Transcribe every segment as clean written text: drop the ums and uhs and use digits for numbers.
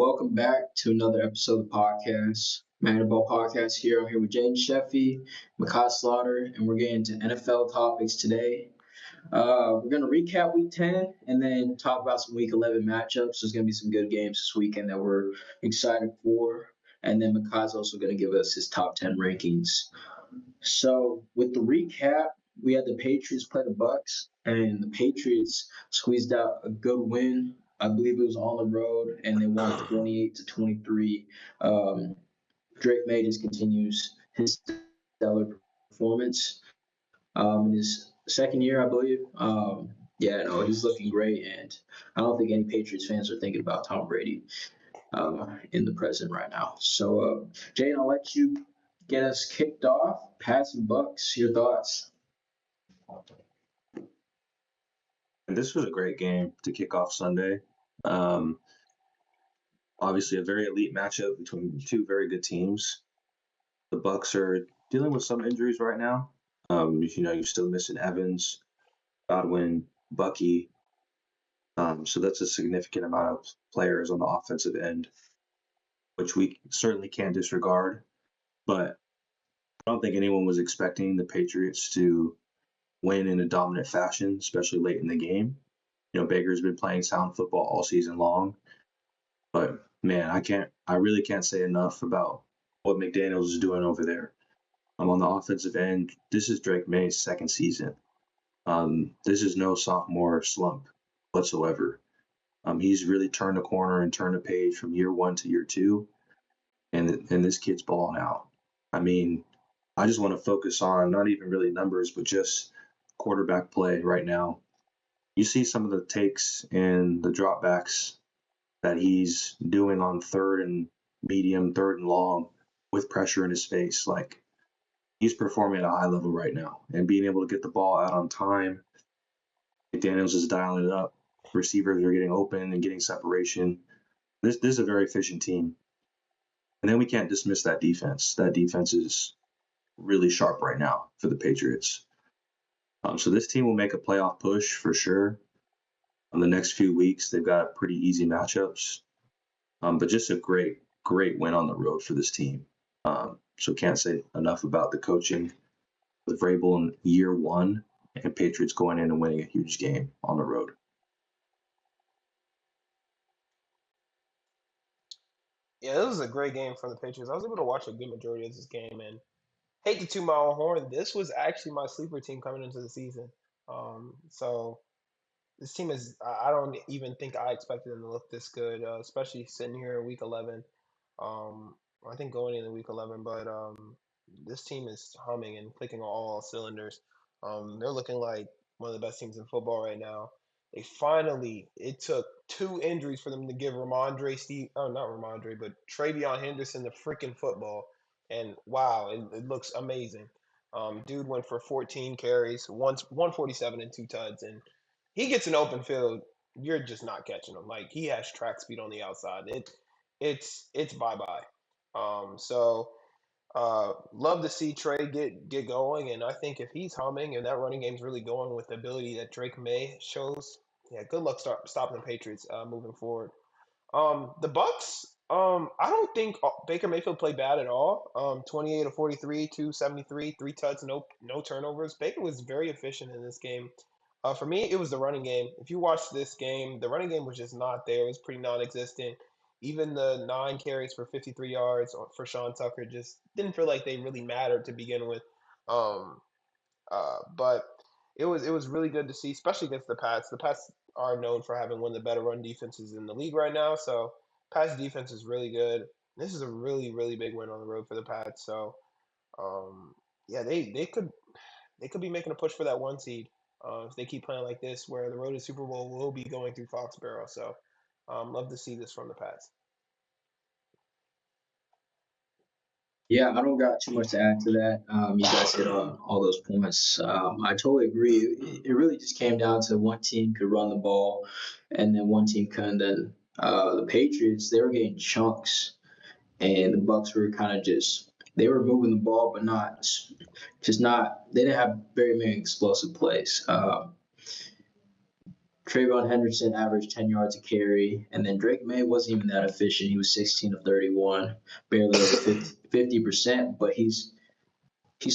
welcome back to another episode of the podcast. Manaball Podcast here. I'm here with Jaden Sheffy, Mekhi Slaughter, and we're getting into NFL topics today. We're going to recap Week 10 and then talk about some Week 11 matchups. There's going to be some good games this weekend that we're excited for. And then Mekhi's also going to give us his top 10 rankings. So with the recap, we had the Patriots play the Bucs, and the Patriots squeezed out a good win. I believe it was on the road, and they won 28-23. Drake May just continues his stellar performance in his second year, I believe. He's looking great, and I don't think any Patriots fans are thinking about Tom Brady in the present right now. So, Jane, I'll let you get us kicked off. Pats and Bucs, your thoughts? This was a great game to kick off Sunday. Obviously, a very elite matchup between two very good teams. The Bucs are dealing with some injuries right now. You're still missing Evans, Godwin, Bucky. So that's a significant amount of players on the offensive end, which we certainly can't disregard. But I don't think anyone was expecting the Patriots to win in a dominant fashion, especially late in the game. Baker's been playing sound football all season long. But man, I really can't say enough about what McDaniels is doing over there. On the offensive end, this is Drake May's second season. This is no sophomore slump whatsoever. He's really turned a corner and turned a page from year one to year two, and this kid's balling out. I mean, I just want to focus on not even really numbers, but just quarterback play right now. You see some of the takes and the dropbacks that he's doing on third and medium, third and long with pressure in his face. Like, he's performing at a high level right now and being able to get the ball out on time. McDaniels is dialing it up. Receivers are getting open and getting separation. This is a very efficient team. And then we can't dismiss that defense. That defense is really sharp right now for the Patriots. So this team will make a playoff push for sure. On the next few weeks, they've got pretty easy matchups. But just a great win on the road for this team. So can't say enough about the coaching with Vrabel in year one and Patriots going in and winning a huge game on the road. Yeah, it was a great game for the Patriots. I was able to watch a good majority of this game, and hate to toot my own horn, this was actually my sleeper team coming into the season. So this team I don't even think I expected them to look this good, especially sitting here in Week 11. I think going into Week 11, but this team is humming and clicking on all cylinders. They're looking like one of the best teams in football right now. It took two injuries for them to give not Ramondre, but Travion Henderson the freaking football. And wow, it looks amazing. Dude went for 14 carries, 147 and 2 tuds, and he gets an open field. You're just not catching him. Like, he has track speed on the outside. It's bye-bye. Love to see Trey get going, and I think if he's humming and that running game's really going with the ability that Drake May shows, yeah, good luck stopping the Patriots moving forward. The Bucs, I don't think Baker Mayfield played bad at all. 28 of 43, 273, 3 touchdowns, no turnovers. Baker was very efficient in this game. For me, it was the running game. If you watch this game, the running game was just not there. It was pretty non-existent. Even the 9 carries for 53 yards for Sean Tucker just didn't feel like they really mattered to begin with. But it was really good to see, especially against the Pats. The Pats are known for having one of the better run defenses in the league right now. So Pats defense is really good. This is a really, really big win on the road for the Pats. So they could be making a push for that 1 seed if they keep playing like this, where the road to Super Bowl will be going through Foxborough. So love to see this from the Pats. Yeah, I don't got too much to add to that. You guys hit on all those points. I totally agree. It really just came down to one team could run the ball, and then one team couldn't. Then the Patriots, they were getting chunks, and the Bucs were kind of they were moving the ball, but they didn't have very many explosive plays. Trayvon Henderson averaged 10 yards a carry, and then Drake May wasn't even that efficient. He was 16 of 31, barely over 50%, but he's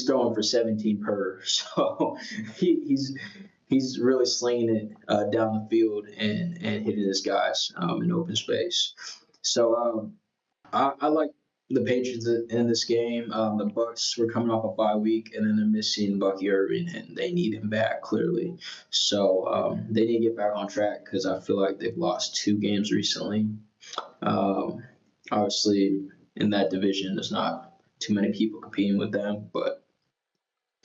throwing for 17 per. So he's really slinging it down the field and hitting his guys in open space. So I like the Patriots in this game. The Bucs were coming off a bye week, and then they're missing Bucky Irving, and they need him back clearly. So they need to get back on track because I feel like they've lost 2 games recently. Um, Obviously, in that division, there's not too many people competing with them, but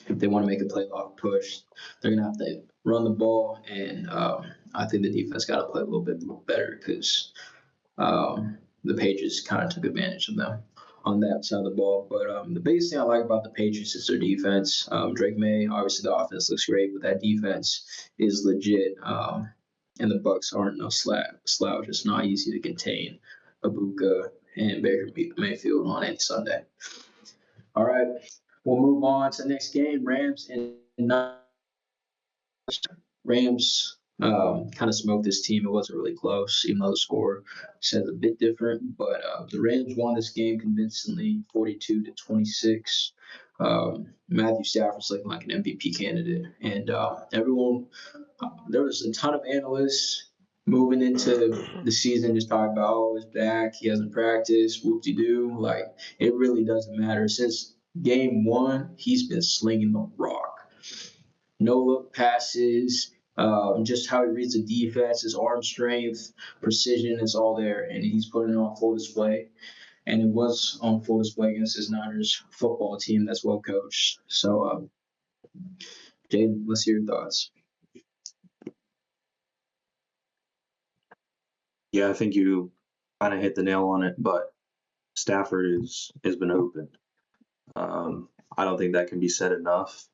if they want to make a playoff push, they're gonna have to run the ball, and I think the defense got to play a little bit better because the Patriots kind of took advantage of them on that side of the ball. But the biggest thing I like about the Patriots is their defense. Drake May, obviously the offense looks great, but that defense is legit. And the Bucs aren't no slouch. It's not easy to contain Abuka and Baker Mayfield on any Sunday. All right, we'll move on to the next game. Rams kind of smoked this team. It wasn't really close, even though the score says a bit different. But the Rams won this game convincingly, 42-26. Matthew Stafford's looking like an MVP candidate, and everyone. There was a ton of analysts moving into the season just talking about, oh, he's back, he hasn't practiced, whoop-de-doo. Like, it really doesn't matter. Since game 1, he's been slinging the rock. No-look passes, just how he reads the defense, his arm strength, precision is all there, and he's putting it on full display. And it was on full display against his Niners football team that's well coached. So, Jaden, let's hear your thoughts. Yeah, I think you kind of hit the nail on it, but Stafford has been open. I don't think that can be said enough.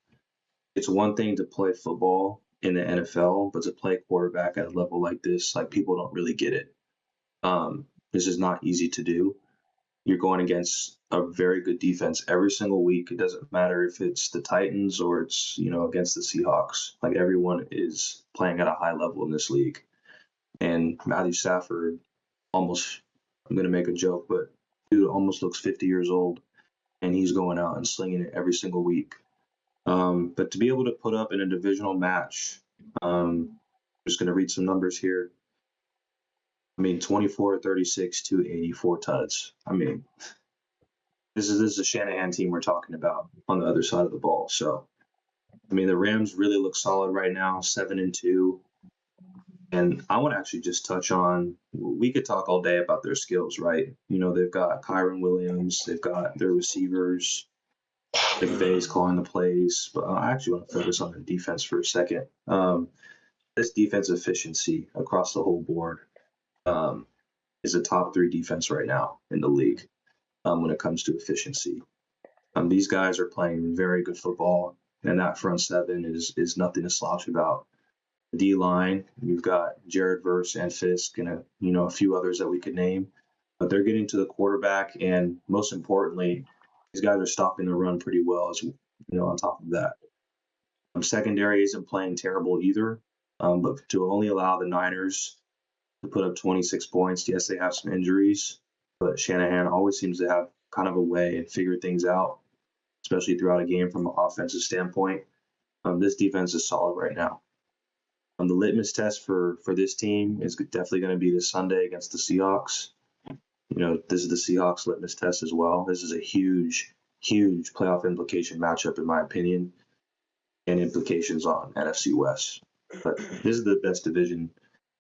It's one thing to play football in the NFL, but to play quarterback at a level like this, like people don't really get it. This is not easy to do. You're going against a very good defense every single week. It doesn't matter if it's the Titans or it's, against the Seahawks. Like everyone is playing at a high level in this league. And Matthew Stafford almost, I'm going to make a joke, but dude almost looks 50 years old, and he's going out and slinging it every single week. But to be able to put up in a divisional match, I'm just going to read some numbers here. 24, 36, 284 tuds. This is a Shanahan team we're talking about on the other side of the ball. So, the Rams really look solid right now, 7-2. And I want to actually just touch on, we could talk all day about their skills, right? They've got Kyron Williams, they've got their receivers, McVay's calling the plays, but I actually want to focus on the defense for a second. This defense efficiency across the whole board is a top 3 defense right now in the league when it comes to efficiency. These guys are playing very good football, and that front seven is nothing to slouch about. D-line, you've got Jared Verse and Fisk and a few others that we could name, but they're getting to the quarterback, and most importantly, these guys are stopping the run pretty well as on top of that. Secondary isn't playing terrible either, but to only allow the Niners to put up 26 points, yes, they have some injuries, but Shanahan always seems to have kind of a way and figure things out, especially throughout a game from an offensive standpoint. This defense is solid right now. The litmus test for this team is definitely going to be this Sunday against the Seahawks. This is the Seahawks litmus test as well. This is a huge, huge playoff implication matchup, in my opinion, and implications on NFC West. But this is the best division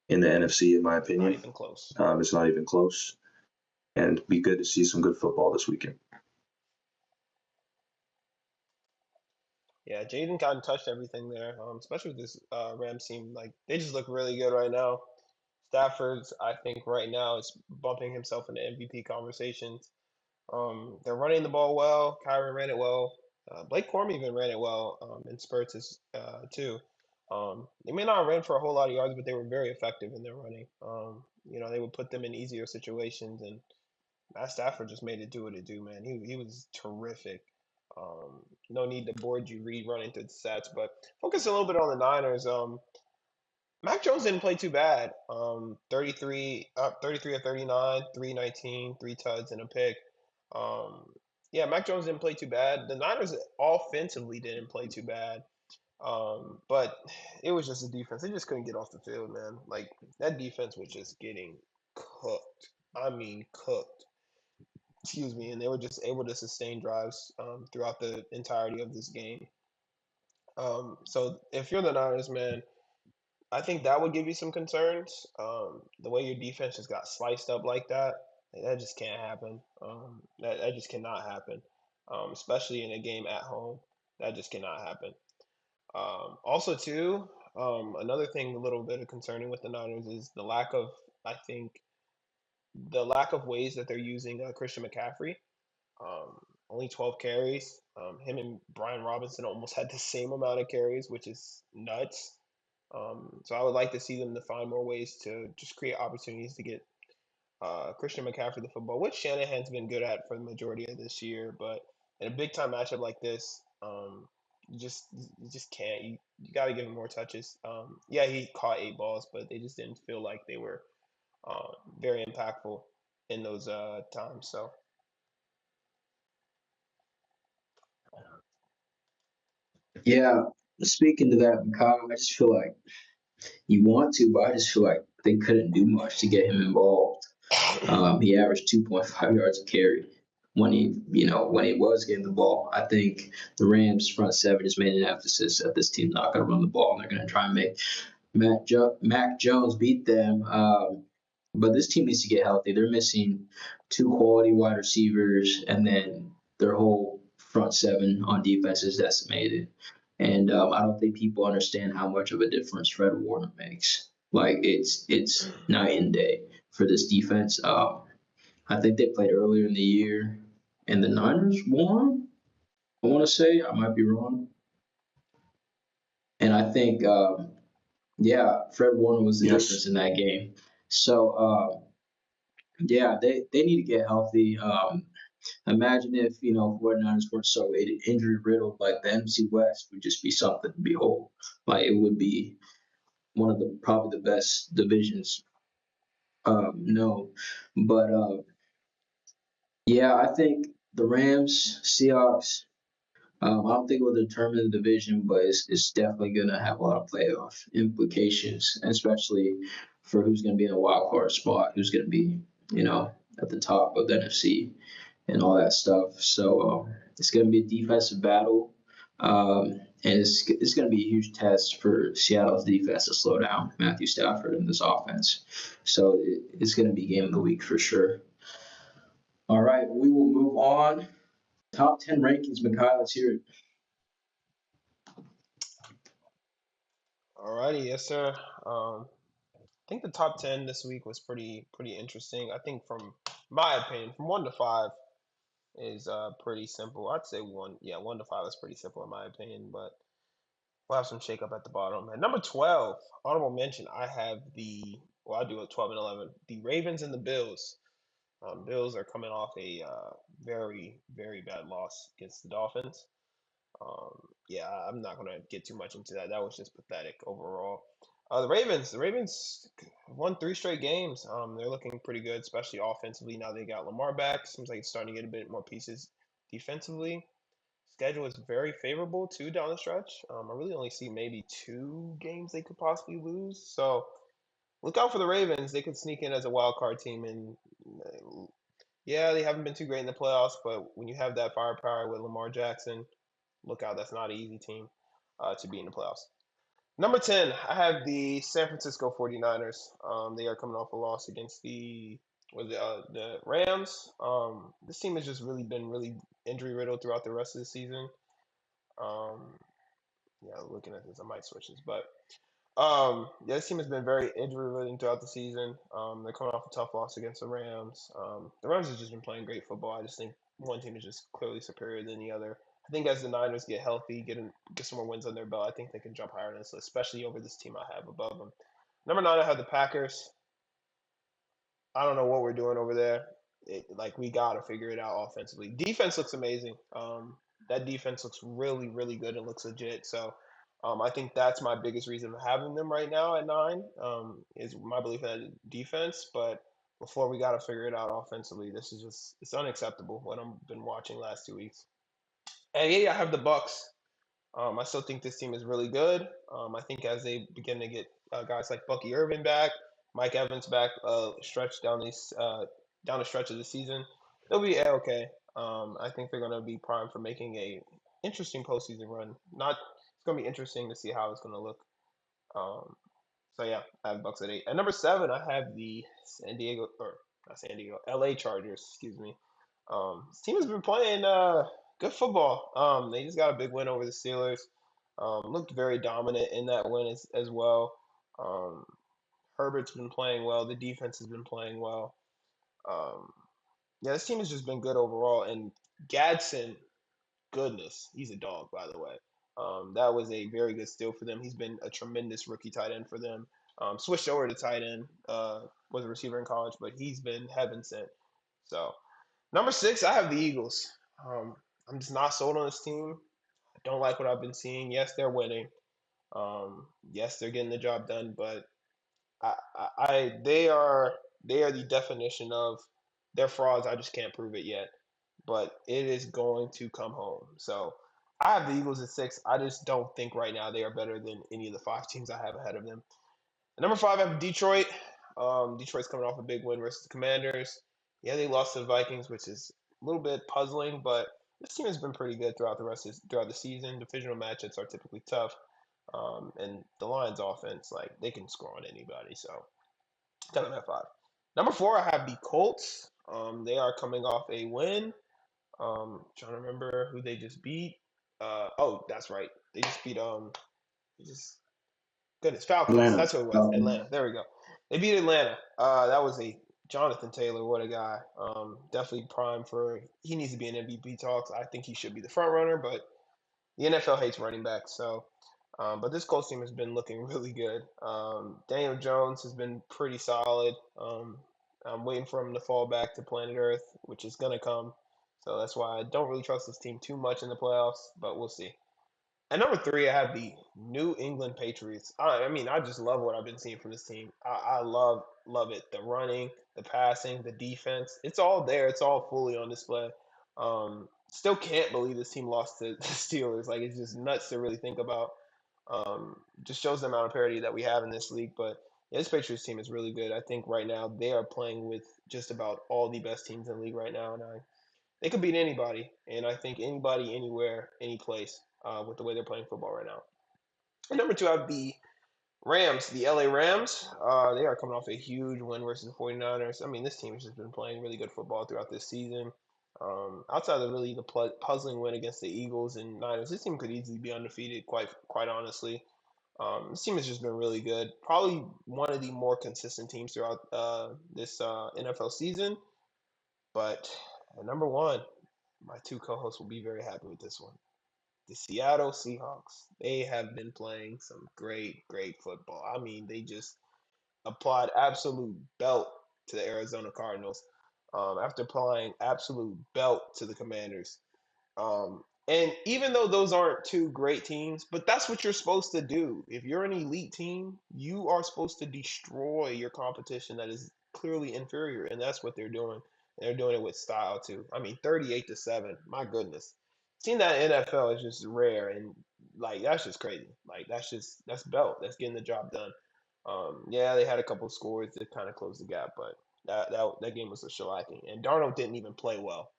in the NFC, in my opinion. Not even close. It's not even close. And it'd be good to see some good football this weekend. Yeah, Jaden kind of touched everything there, especially with this Rams team. Like, they just look really good right now. Stafford's, I think, right now is bumping himself into MVP conversations. They're running the ball well. Kyron ran it well. Blake Corum even ran it well in spurts too. They may not have ran for a whole lot of yards, but they were very effective in their running. They would put them in easier situations, and Matt Stafford just made it do what it do, man. He was terrific. No need to board you running through the stats, but focus a little bit on the Niners. Mac Jones didn't play too bad. 33 of 39, 319, three tuds and a pick. Um, yeah, Mac Jones didn't play too bad. The Niners offensively didn't play too bad. But it was just the defense. They just couldn't get off the field, man. Like that defense was just getting cooked. I mean, cooked. Excuse me. And they were just able to sustain drives throughout the entirety of this game. So if you're the Niners, man, I think that would give you some concerns. The way your defense just got sliced up like that just can't happen. That just cannot happen, especially in a game at home. That just cannot happen. Also, too, another thing a little bit of concerning with the Niners is I think, the lack of ways that they're using Christian McCaffrey. Only 12 carries. Him and Brian Robinson almost had the same amount of carries, which is nuts. So I would like to see them to find more ways to just create opportunities to get Christian McCaffrey the football, which Shanahan's been good at for the majority of this year. But in a big time matchup like this, you just can't. You got to give him more touches. Yeah, he caught 8 balls, but they just didn't feel like they were very impactful in those times. So Yeah, speaking to that, Mekhi, I just feel like you want to, but I just feel like they couldn't do much to get him involved. He averaged 2.5 yards a carry when he was getting the ball. I think the Rams front seven just made an emphasis that this team's not going to run the ball and they're going to try and make Mac Jones beat them. But this team needs to get healthy. They're missing two quality wide receivers, and then their whole front seven on defense is decimated. And I don't think people understand how much of a difference Fred Warner makes. Like it's night and day for this defense. I think they played earlier in the year, and the Niners won. I want to say I might be wrong, and I think yeah, Fred Warner was the Yes. difference in that game. So yeah, they need to get healthy. Imagine if 49ers weren't so injury riddled, like the NFC West would just be something to behold. Like it would be one of the probably the best divisions. No, but yeah, I think the Rams, Seahawks. I don't think it will determine the division, but it's definitely going to have a lot of playoff implications, especially for who's going to be in a wild card spot, who's going to be, at the top of the NFC and all that stuff. So it's going to be a defensive battle, and it's going to be a huge test for Seattle's defense to slow down Matthew Stafford and this offense. So it's going to be game of the week for sure. All right, we will move on. Top 10 rankings, Mekhi, let's hear it. alrighty, yes, sir. I think the top 10 this week was pretty interesting. I think from my opinion, from 1 to 5 is pretty simple. I'd say 1 to 5 is pretty simple in my opinion, but we'll have some shakeup at the bottom. At number 12, honorable mention, I have I do a 12 and 11. The Ravens and the Bills. Bills are coming off a very, very bad loss against the Dolphins. Yeah, I'm not gonna get too much into that. That was just pathetic overall. The Ravens won 3 straight games. They're looking pretty good, especially offensively. Now they got Lamar back. Seems like it's starting to get a bit more pieces defensively. Schedule is very favorable too down the stretch. I really only see maybe 2 games they could possibly lose. So look out for the Ravens. They could sneak in as a wild card team, and yeah, they haven't been too great in the playoffs. But when you have that firepower with Lamar Jackson, look out. That's not an easy team to be in the playoffs. Number 10, I have the San Francisco 49ers. They are coming off a loss against the Rams. This team has just really been really injury riddled throughout the rest of the season. Um, yeah, looking at this, I might switch this, but yeah, this team has been very injury ridden throughout the season. They're coming off a tough loss against the Rams. The Rams have just been playing great football. I just think one team is just clearly superior than the other. I think as the Niners get healthy, get some more wins on their belt, I think they can jump higher on this list, especially over this team I have above them. Number 9, I have the Packers. I don't know what we're doing over there. Like we gotta figure it out offensively. Defense looks amazing. That defense looks really, really good and looks legit. So I think that's my biggest reason for having them right now at 9. Is my belief in that defense. But before we got to figure it out offensively, this is just it's unacceptable what I've been watching last 2 weeks. And yeah, I have the Bucks. I still think this team is really good. I think as they begin to get guys like Bucky Irvin back, Mike Evans back, stretch down the stretch of the season, they'll be okay. I think they're going to be primed for making a interesting postseason run. Not It's going to be interesting to see how it's going to look. Um, so yeah, I have Bucks at 8. At number 7, I have the LA Chargers. Excuse me. This team has been playing good football. They just got a big win over the Steelers. Looked very dominant in that win as well. Um, Herbert's been playing well. The defense has been playing well. Um, yeah, this team has just been good overall. And Gadsden, goodness, he's a dog, by the way. That was a very good steal for them. He's been a tremendous rookie tight end for them. Switched over to tight end, was a receiver in college, but he's been heaven sent. So, number 6, I have the Eagles. I'm just not sold on this team. I don't like what I've been seeing. Yes, they're winning. Yes, they're getting the job done, but they are the definition of they're frauds. I just can't prove it yet, but it is going to come home. So I have the Eagles at 6. I just don't think right now they are better than any of the 5 teams I have ahead of them. At number 5, I have Detroit. Detroit's coming off a big win versus the Commanders. Yeah, they lost to the Vikings, which is a little bit puzzling, but this team has been pretty good throughout throughout the season. Divisional matchups are typically tough, and the Lions' offense, like they can score on anybody. So, got them at 5. Number 4, I have the Colts. They are coming off a win. Trying to remember who they just beat. That's right. They just beat they just Goodness, Falcons. Atlanta. That's who it was. Um, Atlanta. There we go. They beat Atlanta. That was a Jonathan Taylor. What a guy. Definitely prime for. He needs to be in MVP talks. I think he should be the front runner, but the NFL hates running backs. So, but this Colts team has been looking really good. Daniel Jones has been pretty solid. I'm waiting for him to fall back to planet Earth, which is gonna come. So that's why I don't really trust this team too much in the playoffs, but we'll see. At number 3, I have the New England Patriots. I mean, I just love what I've been seeing from this team. I love it. The running, the passing, the defense. It's all there. It's all fully on display. Still can't believe this team lost to the Steelers. Like, it's just nuts to really think about. Just shows the amount of parity that we have in this league. But yeah, this Patriots team is really good. I think right now they are playing with just about all the best teams in the league right now. And they could beat anybody. And I think anybody, anywhere, any place with the way they're playing football right now. And number 2, I have the Rams, the LA Rams. They are coming off a huge win versus the 49ers. I mean, this team has just been playing really good football throughout this season. Outside of really the puzzling win against the Eagles and Niners, this team could easily be undefeated, quite honestly. This team has just been really good. Probably one of the more consistent teams throughout this NFL season. But at number 1, my 2 co-hosts will be very happy with this one. The Seattle Seahawks. They have been playing some great football. I mean, they just applied absolute belt to the Arizona Cardinals after applying absolute belt to the Commanders. And even though those aren't 2 great teams, but that's what you're supposed to do. If you're an elite team, you are supposed to destroy your competition that is clearly inferior, and that's what they're doing. They're doing it with style too. I mean, 38-7. My goodness, seeing that in NFL is just rare, and like that's just crazy. Like that's belt. That's getting the job done. Yeah, they had a couple of scores that kind of closed the gap, but that game was a shellacking. And Darnold didn't even play well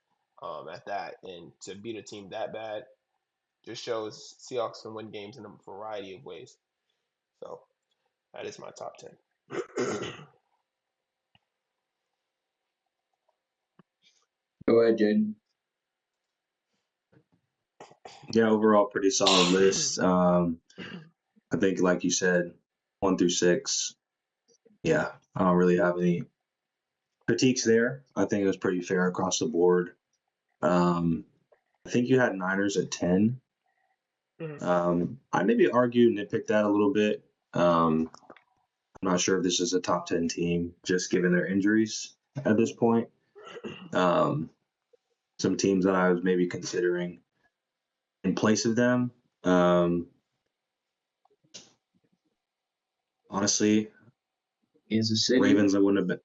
at that, and to beat a team that bad just shows Seahawks can win games in a variety of ways. So that is my top 10. Go ahead, Jaden. Yeah, overall, pretty solid list. I think, like you said, 1 through 6. Yeah, I don't really have any critiques there. I think it was pretty fair across the board. I think you had Niners at 10. I maybe argue nitpick that a little bit. I'm not sure if this is a top 10 team, just given their injuries at this point. Some teams that I was maybe considering in place of them. honestly, Kansas City. Ravens, I wouldn't have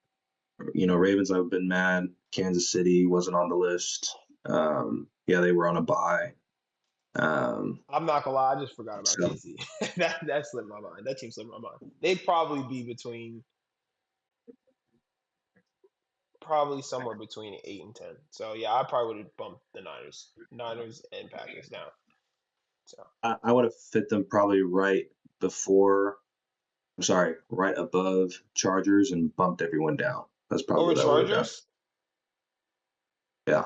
been. Ravens, I've been mad. Kansas City wasn't on the list. Yeah, they were on a bye. I'm not gonna lie, I just forgot about So KC. that slipped my mind. That team slipped my mind. They'd probably be somewhere between 8 and 10. So yeah, I probably would have bumped the Niners and Packers down. So I would have fit them probably right above Chargers and bumped everyone down. That's probably over what I would have done. Chargers. Yeah.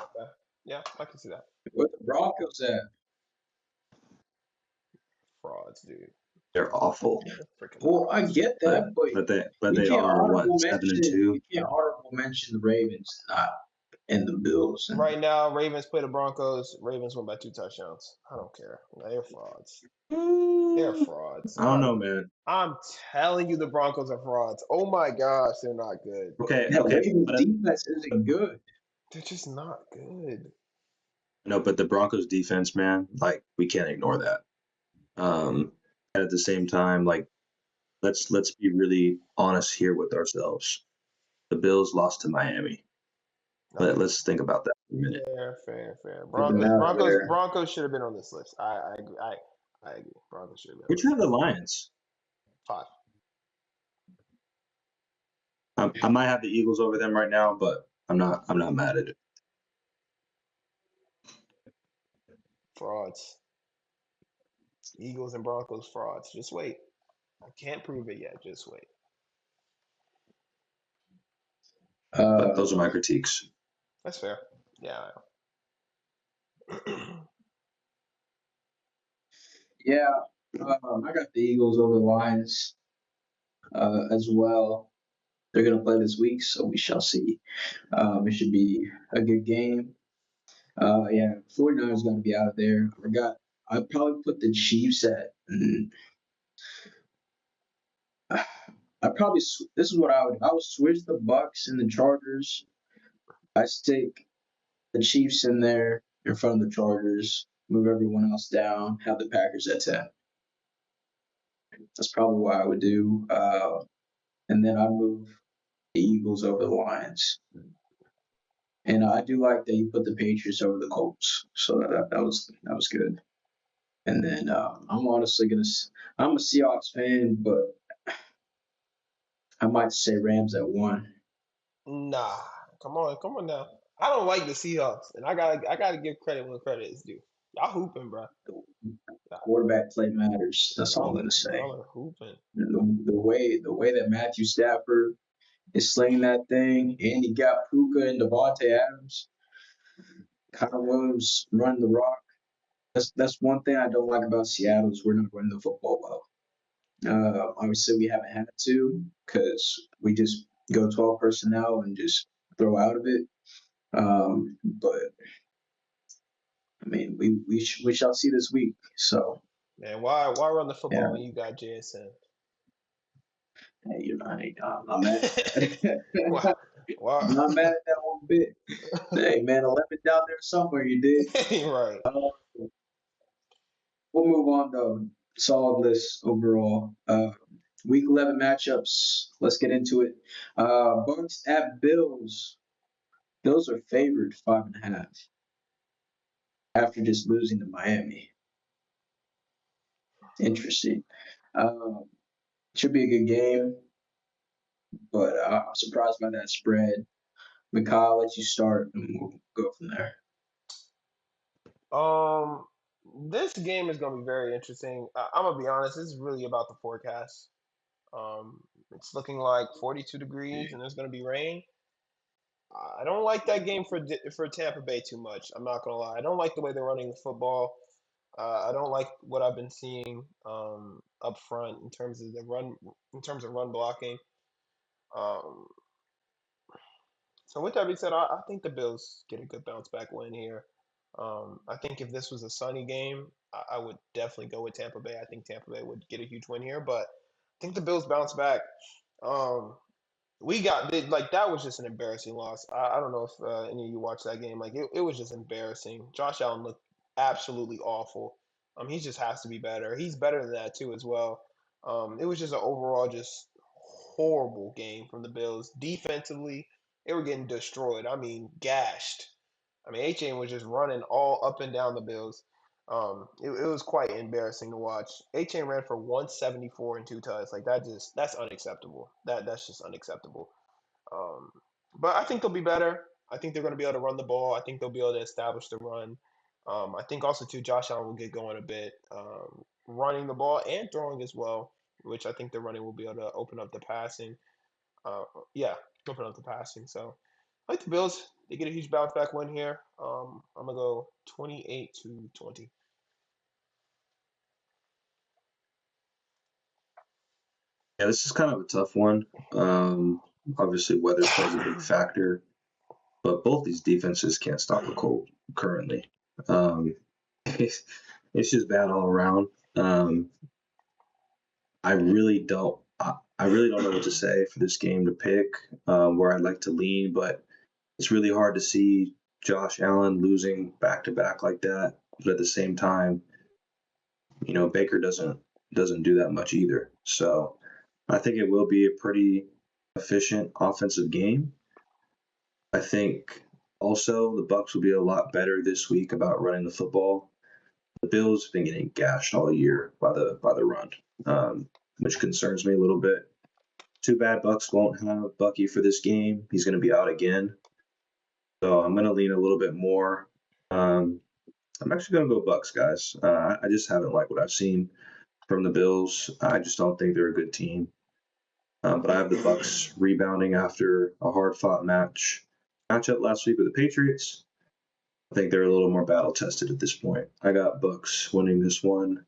Yeah, I can see that. Where the Broncos at? Frauds, dude. They're awful. Freaking Well, I get that, but They can't are what, honorable 7-2? You can't honorable mention the Ravens and the Bills. Right now, Ravens play the Broncos. Ravens win by 2 touchdowns. I don't care. They're frauds. They're frauds. I don't know, man. I'm telling you, the Broncos are frauds. Oh my gosh, they're not good. Okay. Ravens defense isn't good. They're just not good. No, but the Broncos defense, man, like we can't ignore that. At the same time, like let's be really honest here with ourselves. The Bills lost to Miami. Let's think about that for a minute. Fair. Broncos Broncos should have been on this list. I agree. I agree. Broncos should have been. Which one are the Lions? 5. I might have the Eagles over them right now, but I'm not mad at it. Frauds. Eagles and Broncos frauds. Just wait. I can't prove it yet. Just wait. But those are my critiques. That's fair. Yeah. Yeah, I got the Eagles over the Lions as well. They're going to play this week, so we shall see. It should be a good game. Yeah, 49ers going to be out of there. I forgot. I'd probably put the Chiefs at. This is what I would switch the Bucs and the Chargers. I stick the Chiefs in there in front of the Chargers, move everyone else down, have the Packers at 10. That's probably what I would do. And then I'd move the Eagles over the Lions. And I do like that you put the Patriots over the Colts. So that was good. And then I'm honestly I'm a Seahawks fan, but I might say Rams at 1. Nah, come on now. I don't like the Seahawks, and I gotta give credit when credit is due. Y'all hooping, bro. Quarterback play matters. That's all I'm gonna say. Y'all are hooping. The way that Matthew Stafford is slinging that thing, and he got Puka and Devontae Adams. Connor Williams running the rock. That's one thing I don't like about Seattle is we're not running the football well. Obviously, we haven't had to because we just go 12 personnel and just throw out of it. But I mean, we shall see this week. So, man, why run the football when you got JSN? Hey, I'm not mad. Wow. I'm not mad at that one bit. Hey, man, 11 down there somewhere, you did. Right. We'll move on, though. Solid list overall. Week 11 matchups. Let's get into it. Bucs at Bills. Bills are favored 5.5 after just losing to Miami. Interesting. Should be a good game, but I'm surprised by that spread. Mekhi, I'll let you start, and we'll go from there. This game is gonna be very interesting. I'm gonna be honest. This is really about the forecast. It's looking like 42 degrees, and there's gonna be rain. I don't like that game for Tampa Bay too much. I'm not gonna lie. I don't like the way they're running the football. I don't like what I've been seeing up front in terms of run blocking. Um, so with that being said, I think the Bills get a good bounce back win here. I think if this was a sunny game, I would definitely go with Tampa Bay. I think Tampa Bay would get a huge win here, but I think the Bills bounce back. That was just an embarrassing loss. I don't know if any of you watched that game. Like it was just embarrassing. Josh Allen looked absolutely awful. He just has to be better. He's better than that too as well. It was just an overall just horrible game from the Bills. Defensively, they were getting destroyed. I mean, gashed. I mean, HA was just running all up and down the Bills. It was quite embarrassing to watch. HA ran for 174 and 2 touchdowns. Like that's unacceptable. That's just unacceptable. Um, but I think they'll be better. I think they're going to be able to run the ball. I think they'll be able to establish the run. I think also too Josh Allen will get going a bit, running the ball and throwing as well, which I think the running will be able to open up the passing. Uh, yeah, open up the passing. So I like the Bills. They get a huge bounce back win here. I'm gonna go 28-20. Yeah, this is kind of a tough one. Obviously, weather plays a big factor, but both these defenses can't stop the cold currently. Um, it's just bad all around. I really don't. I really don't know what to say for this game to pick where I'd like to lean, but it's really hard to see Josh Allen losing back to back like that. But at the same time, Baker doesn't do that much either. So I think it will be a pretty efficient offensive game. I think also the Bucs will be a lot better this week about running the football. The Bills have been getting gashed all year by the run, which concerns me a little bit. Too bad Bucs won't have Bucky for this game. He's going to be out again, so I'm going to lean a little bit more. I'm actually going to go Bucs, guys. I just haven't liked what I've seen from the Bills. I just don't think they're a good team. But I have the Bucs rebounding after a hard-fought matchup last week with the Patriots. I think they're a little more battle tested at this point. I got Bucs winning this one.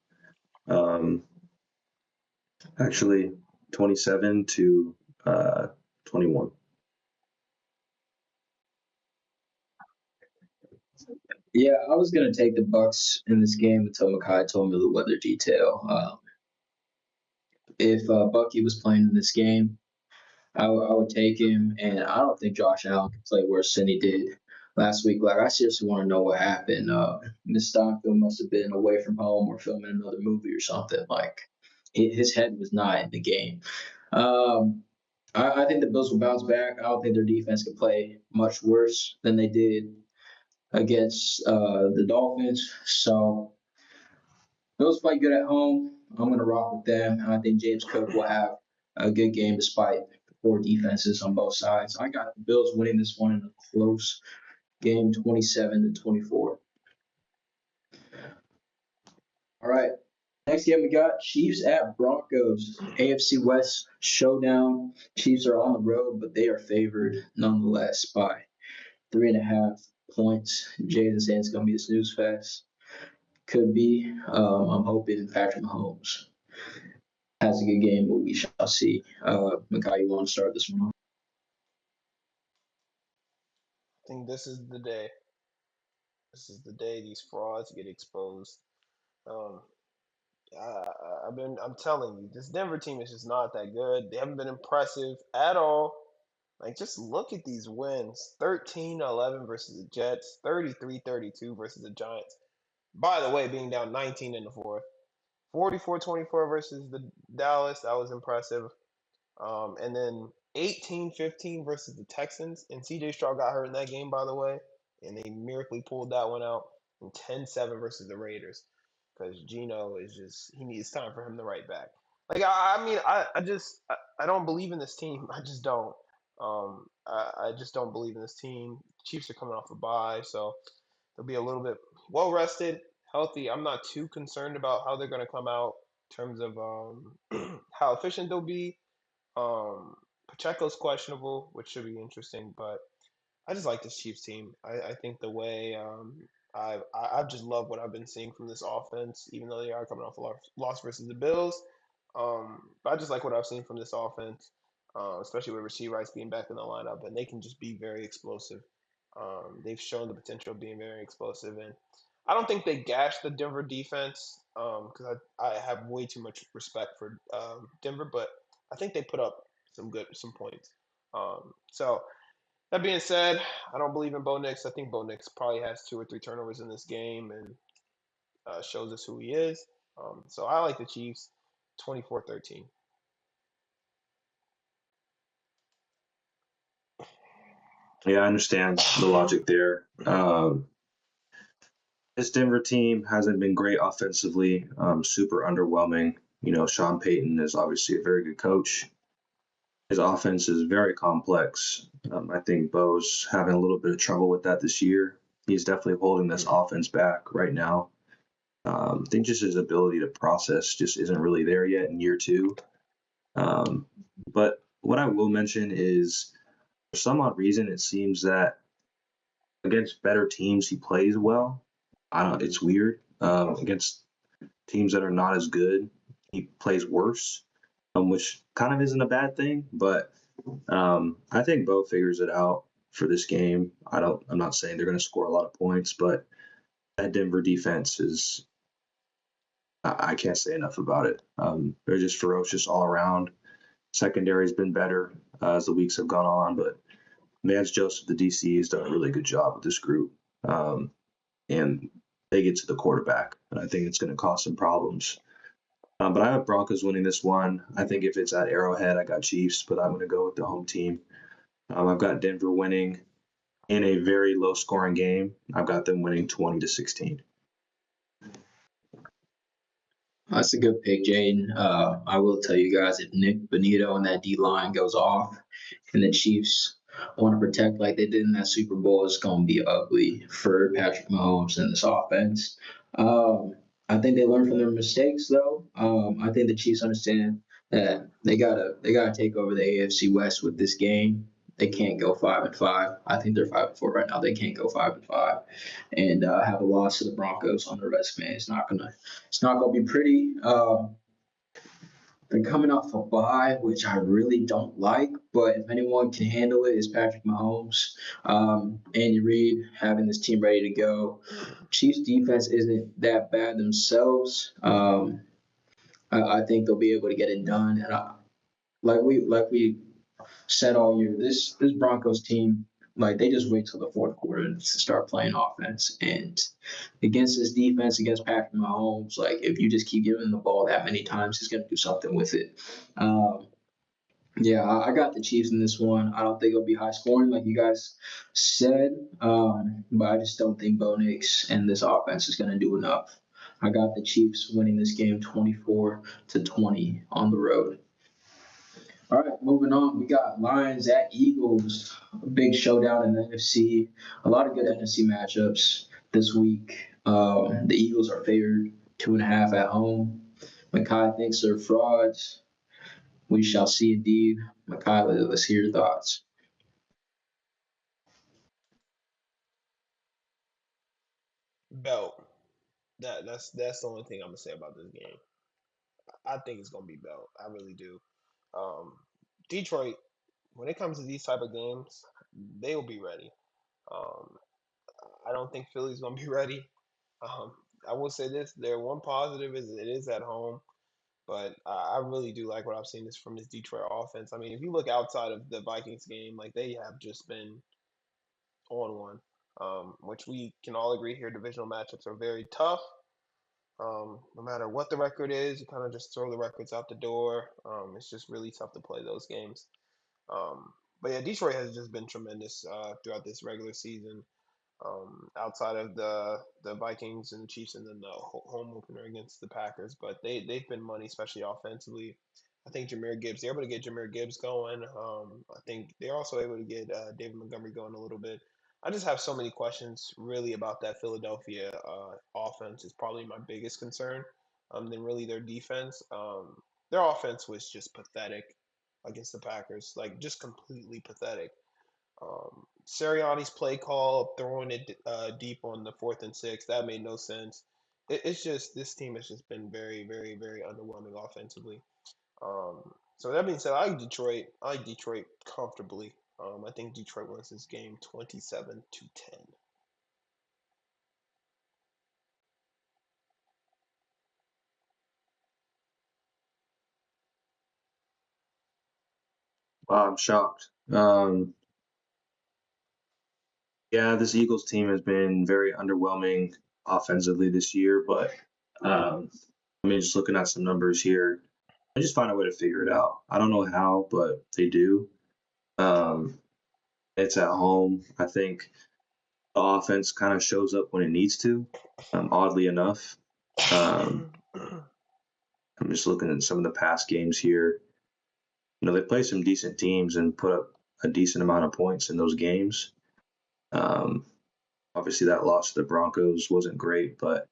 Actually, 27-21. Yeah, I was gonna take the Bucks in this game until Mekhi told me the weather detail. If Bucky was playing in this game, I would take him, and I don't think Josh Allen can play worse than he did last week. Like, I seriously want to know what happened. Miss Stockfield must have been away from home or filming another movie or something. Like, his head was not in the game. Um, I think the Bills will bounce back. I don't think their defense can play much worse than they did against the Dolphins. So Bills play good at home. I'm going to rock with them. I think James Cook will have a good game despite poor defenses on both sides. I got the Bills winning this one in a close game, 27-24. All right. Next game we got Chiefs at Broncos. AFC West showdown. Chiefs are on the road, but they are favored nonetheless by 3.5 points. Jay's saying it's going to be a snooze fest. Could be. I'm hoping Patrick Mahomes has a good game, but we shall see. Mekhi, you want to start this one off? I think this is the day. This is the day these frauds get exposed. Um, I'm telling you, this Denver team is just not that good. They haven't been impressive at all. Like, just look at these wins: 13-11 versus the Jets, 33-32 versus the Giants. By the way, being down 19 in the fourth, 44-24 versus the Dallas. That was impressive. And then 18-15 versus the Texans. And CJ Stroud got hurt in that game, by the way, and they miraculously pulled that one out. And 10-7 versus the Raiders, because Gino is just he needs time for him to right back. Like I mean I don't believe in this team. I just don't. I just don't believe in this team. Chiefs are coming off a bye, so they'll be a little bit well rested, healthy. I'm not too concerned about how they're going to come out in terms of how efficient they'll be. Pacheco's questionable, which should be interesting, but I just like this Chiefs team. I think the way I just love what I've been seeing from this offense, even though they are coming off a loss versus the Bills. But I just like what I've seen from this offense, especially with Rasheed Rice being back in the lineup, and they can just be very explosive. They've shown the potential of being very explosive, and I don't think they gashed the Denver defense because I have way too much respect for Denver, but I think they put up some points. So that being said, I don't believe in Bo Nix. I think Bo Nix probably has 2 or 3 turnovers in this game and shows us who he is. So I like the Chiefs 24-13. Yeah, I understand the logic there. This Denver team hasn't been great offensively, super underwhelming. Sean Payton is obviously a very good coach. His offense is very complex. I think Bo's having a little bit of trouble with that this year. He's definitely holding this offense back right now. I think just his ability to process just isn't really there yet in year two. But what I will mention is, for some odd reason, it seems that against better teams, he plays well. I don't. It's weird. Against teams that are not as good, he plays worse, which kind of isn't a bad thing. But I think Bo figures it out for this game. I'm not saying they're going to score a lot of points, but that Denver defense is. I can't say enough about it. They're just ferocious all around. Secondary's been better as the weeks have gone on, but Vance Joseph, the DC, has done a really good job with this group. And they get to the quarterback, and I think it's going to cause some problems. But I have Broncos winning this one. I think if it's at Arrowhead, I got Chiefs, but I'm going to go with the home team. I've got Denver winning in a very low-scoring game. I've got them winning 20-16. That's a good pick, Jaden. I will tell you guys, if Nick Bonito and that D line goes off, and the Chiefs want to protect like they did in that Super Bowl, it's going to be ugly for Patrick Mahomes and this offense. I think they learn from their mistakes, though. I think the Chiefs understand that they gotta take over the AFC West with this game. They can't go 5-5. I think they're 5-4 right now. They can't go 5-5 and have a loss to the Broncos on their resume. It's not gonna be pretty. They're coming off a bye, which I really don't like, but if anyone can handle it, it's Patrick Mahomes. Andy Reid having this team ready to go. Chiefs defense isn't that bad themselves. I think they'll be able to get it done. And like we said all year, this Broncos team, like they just wait till the fourth quarter to start playing offense. And against this defense, against Patrick Mahomes, like if you just keep giving him the ball that many times, he's gonna do something with it. Yeah, I got the Chiefs in this one. I don't think it'll be high scoring like you guys said, but I just don't think Bo Nix and this offense is going to do enough. I got the Chiefs winning this game 24-20 on the road. All right, moving on. We got Lions at Eagles. A big showdown in the NFC. A lot of good NFC matchups this week. The Eagles are favored 2.5 at home. Mekhi thinks they're frauds. We shall see indeed. Mekhi, let's hear your thoughts. Belt. That's the only thing I'm gonna say about this game. I think it's gonna be Belt. I really do. Um, Detroit, when it comes to these type of games, they will be ready. Um, I don't think Philly's gonna be ready. Um, I will say this: their one positive is it is at home, but I really do like what I've seen this from this Detroit offense. I mean, if you look outside of the Vikings game, like they have just been on one, which we can all agree here. Divisional matchups are very tough. No matter what the record is, you kind of just throw the records out the door. It's just really tough to play those games. But yeah, Detroit has just been tremendous throughout this regular season. Outside of the Vikings and the Chiefs, and then the home opener against the Packers, but they've been money, especially offensively. I think Jameer Gibbs, they're able to get Jameer Gibbs going. I think they're also able to get David Montgomery going a little bit. I just have so many questions really about that Philadelphia offense. Is probably my biggest concern. Than really their defense. Their offense was just pathetic against the Packers, like just completely pathetic. Sirianni's play call, throwing it deep on the 4th and 6, that made no sense. It's just this team has just been very, very, very underwhelming offensively. So that being said, I like Detroit. I like Detroit comfortably. I think Detroit wins this game 27-10. Wow, I'm shocked. Yeah, this Eagles team has been very underwhelming offensively this year, but I mean, just looking at some numbers here, They just find a way to figure it out. I don't know how, but they do. Um, it's at home. I think the offense kind of shows up when it needs to. Oddly enough, um, I'm just looking at some of the past games here. They play some decent teams and put up a decent amount of points in those games. Um, Obviously, that loss to the Broncos wasn't great, but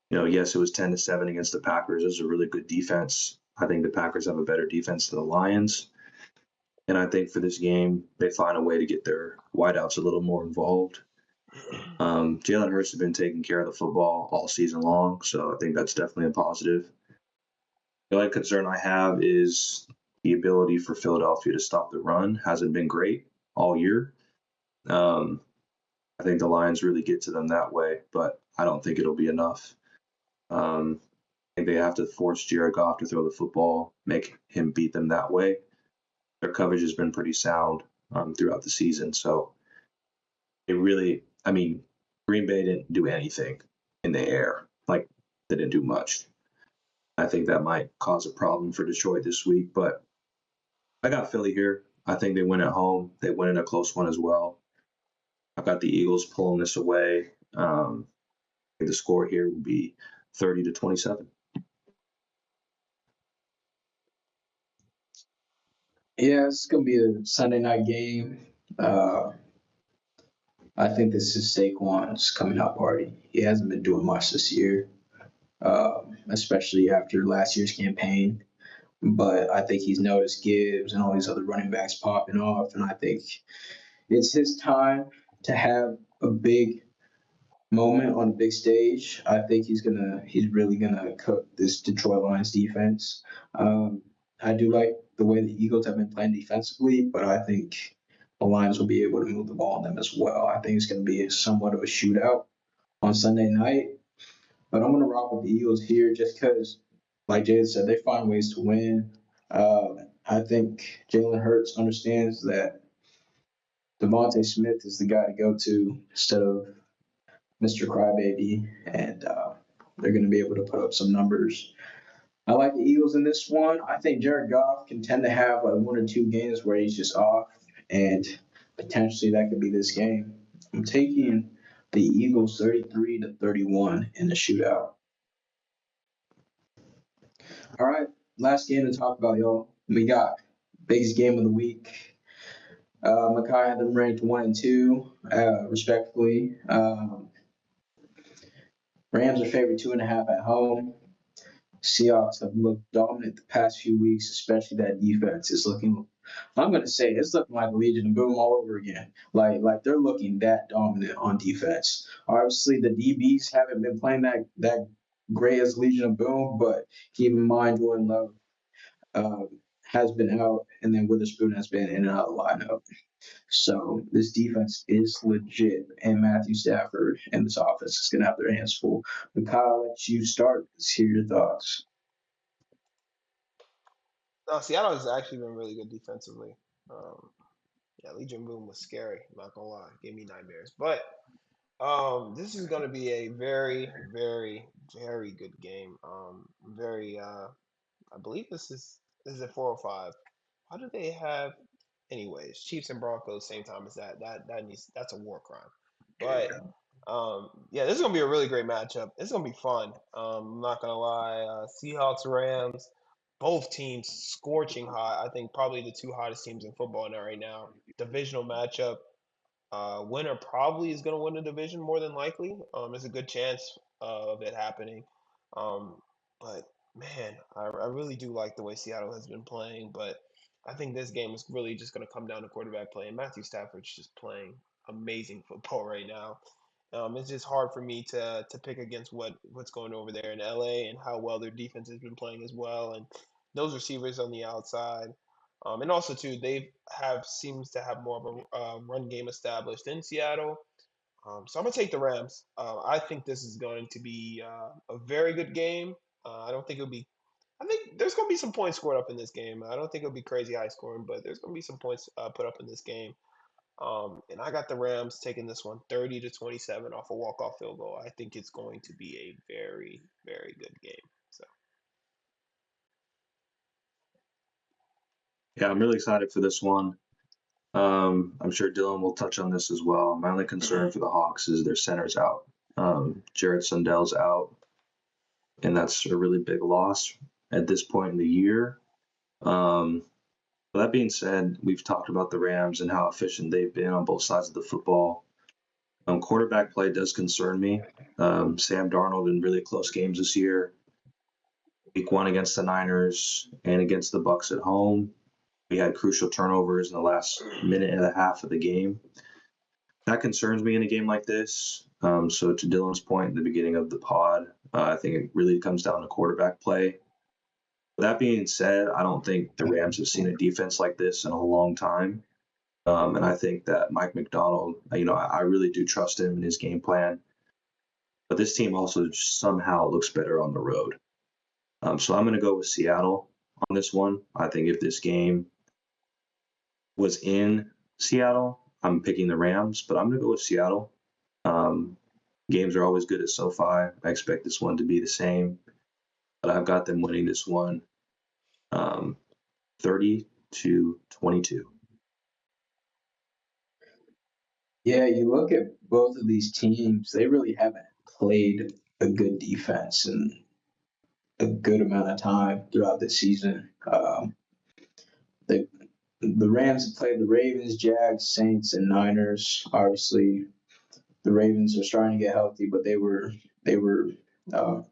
yes, it was 10-7 against the Packers. It was a really good defense. I think the Packers have a better defense than the Lions. And I think for this game, they find a way to get their wideouts a little more involved. Jalen Hurts has been taking care of the football all season long, so I think that's definitely a positive. The only concern I have is the ability for Philadelphia to stop the run hasn't been great all year. Um, I think the Lions really get to them that way, but I don't think it'll be enough. I think they have to force Jared Goff to throw the football, make him beat them that way. Their coverage has been pretty sound throughout the season, so Green Bay didn't do anything in the air. Like, they didn't do much. I think that might cause a problem for Detroit this week, but I got Philly here. I think they win at home. They win in a close one as well. I've got the Eagles pulling this away. I think the score here will be 30-27. Yeah, it's gonna be a Sunday night game. I think this is Saquon's coming out party. He hasn't been doing much this year, especially after last year's campaign. But I think he's noticed Gibbs and all these other running backs popping off, and I think it's his time to have a big moment on the big stage. I think he's really gonna cook this Detroit Lions defense. I do like the way the Eagles have been playing defensively, but I think the Lions will be able to move the ball on them as well. I think it's going to be somewhat of a shootout on Sunday night, but I'm going to rock with the Eagles here just because, like Jade said, they find ways to win. I think Jalen Hurts understands that Devontae Smith is the guy to go to instead of Mr. Crybaby, and they're going to be able to put up some numbers. I like the Eagles in this one. I think Jared Goff can tend to have like one or two games where he's just off, and potentially that could be this game. I'm taking the Eagles 33-31 in the shootout. All right, last game to talk about, y'all. We got biggest game of the week. Mekhi had them ranked 1 and 2, respectively. Rams are favored 2.5 at home. Seahawks have looked dominant the past few weeks, especially that defense is looking. I'm going to say it's looking like Legion of Boom all over again. Like they're looking that dominant on defense. Obviously, the DBs haven't been playing that great as Legion of Boom, but keep in mind Jordan Love has been out, and then Witherspoon has been in and out of the lineup. So this defense is legit, and Matthew Stafford and this offense is going to have their hands full. But Kyle, let you start. Let's hear your thoughts. No, Seattle has actually been really good defensively. Um, yeah, Legion Boom was scary. I'm not gonna lie, gave me nightmares. But this is gonna be a very, very, very good game. Very. I believe this is at 4:05. How do they have? Anyways, Chiefs and Broncos same time as that. That's a war crime. But yeah, this is gonna be a really great matchup. It's gonna be fun. I'm not gonna lie. Seahawks Rams, both teams scorching hot. I think probably the two hottest teams in football now right now. Divisional matchup. Winner probably is gonna win the division more than likely. There's a good chance of it happening. Um, but man, I really do like the way Seattle has been playing. But I think this game is really just going to come down to quarterback play. And Matthew Stafford's just playing amazing football right now. It's just hard for me to pick against what's going over there in LA and how well their defense has been playing as well, and those receivers on the outside. And also too, they have seems to have more of a run game established in Seattle. So I'm gonna take the Rams. I think this is going to be a very good game. I don't think it'll be. I think there's going to be some points scored up in this game. I don't think it'll be crazy high scoring, but there's going to be some points put up in this game. And I got the Rams taking this one 30-27 off a walk-off field goal. I think it's going to be a very, very good game. So Yeah, I'm really excited for this one. I'm sure Dylan will touch on this as well. My only concern for the Hawks is their center's out. Jared Sundell's out, and that's a really big loss at this point in the year. That being said, we've talked about the Rams and how efficient they've been on both sides of the football. Quarterback play does concern me. Sam Darnold in really close games this year. Week 1 against the Niners and against the Bucs at home. We had crucial turnovers in the last minute and a half of the game. That concerns me in a game like this. So to Dylan's point at the beginning of the pod, I think it really comes down to quarterback play. That being said, I don't think the Rams have seen a defense like this in a long time. And I think that Mike McDonald, I really do trust him in his game plan. But this team also somehow looks better on the road. So I'm going to go with Seattle on this one. I think if this game was in Seattle, I'm picking the Rams, but I'm going to go with Seattle. Games are always good at SoFi. I expect this one to be the same, but I've got them winning this one 30-22. Yeah, you look at both of these teams, they really haven't played a good defense in a good amount of time throughout the season. The Rams have played the Ravens, Jags, Saints, and Niners. Obviously, the Ravens are starting to get healthy, but they had a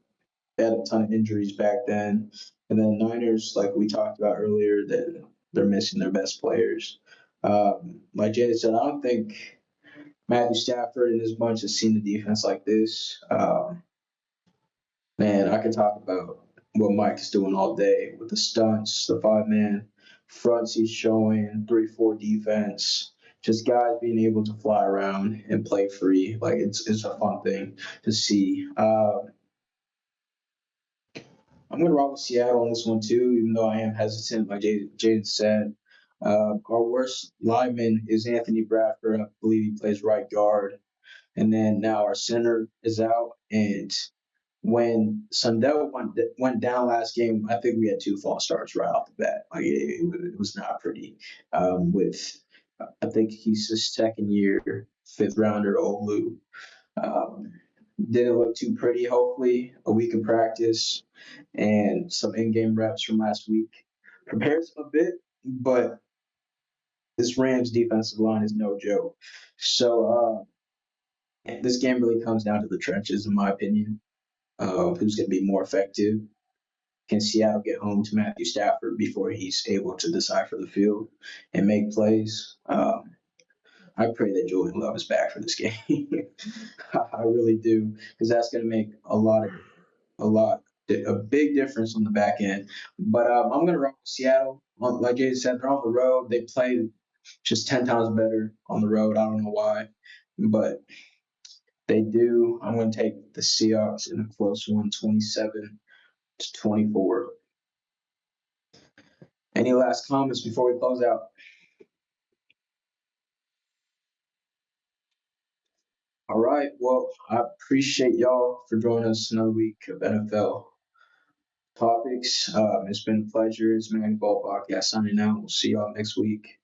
ton of injuries back then. And then Niners, like we talked about earlier, that they're missing their best players. Like Jay said, I don't think Matthew Stafford and his bunch has seen the defense like this. Man, I could talk about what Mike's doing all day with the stunts, the 5-man fronts he's showing, 3-4 defense, just guys being able to fly around and play free. Like it's a fun thing to see. I'm going to rock with Seattle on this one too, even though I am hesitant, like Jaden said. Our worst lineman is Anthony Bradford. I believe he plays right guard. And then now our center is out. And when Sundell went down last game, I think we had 2 false starts right off the bat. Like it was not pretty. I think he's his second year, 5th rounder, Olu. Didn't look too pretty. Hopefully, a week of practice and some in-game reps from last week prepares him a bit, but this Rams defensive line is no joke. So this game really comes down to the trenches, in my opinion. Who's going to be more effective? Can Seattle get home to Matthew Stafford before he's able to decipher the field and make plays? I pray that Julian Love is back for this game. I really do, because that's going to make a big difference on the back end. But I'm going to rock with Seattle. Like Jay said, they're on the road. They play just 10 times better on the road. I don't know why, but they do. I'm going to take the Seahawks in a close one, 27-24. Any last comments before we close out? All right. Well, I appreciate y'all for joining us another week of NFL topics. It's been a pleasure. It's Mekhi Podcast signing out. We'll see y'all next week.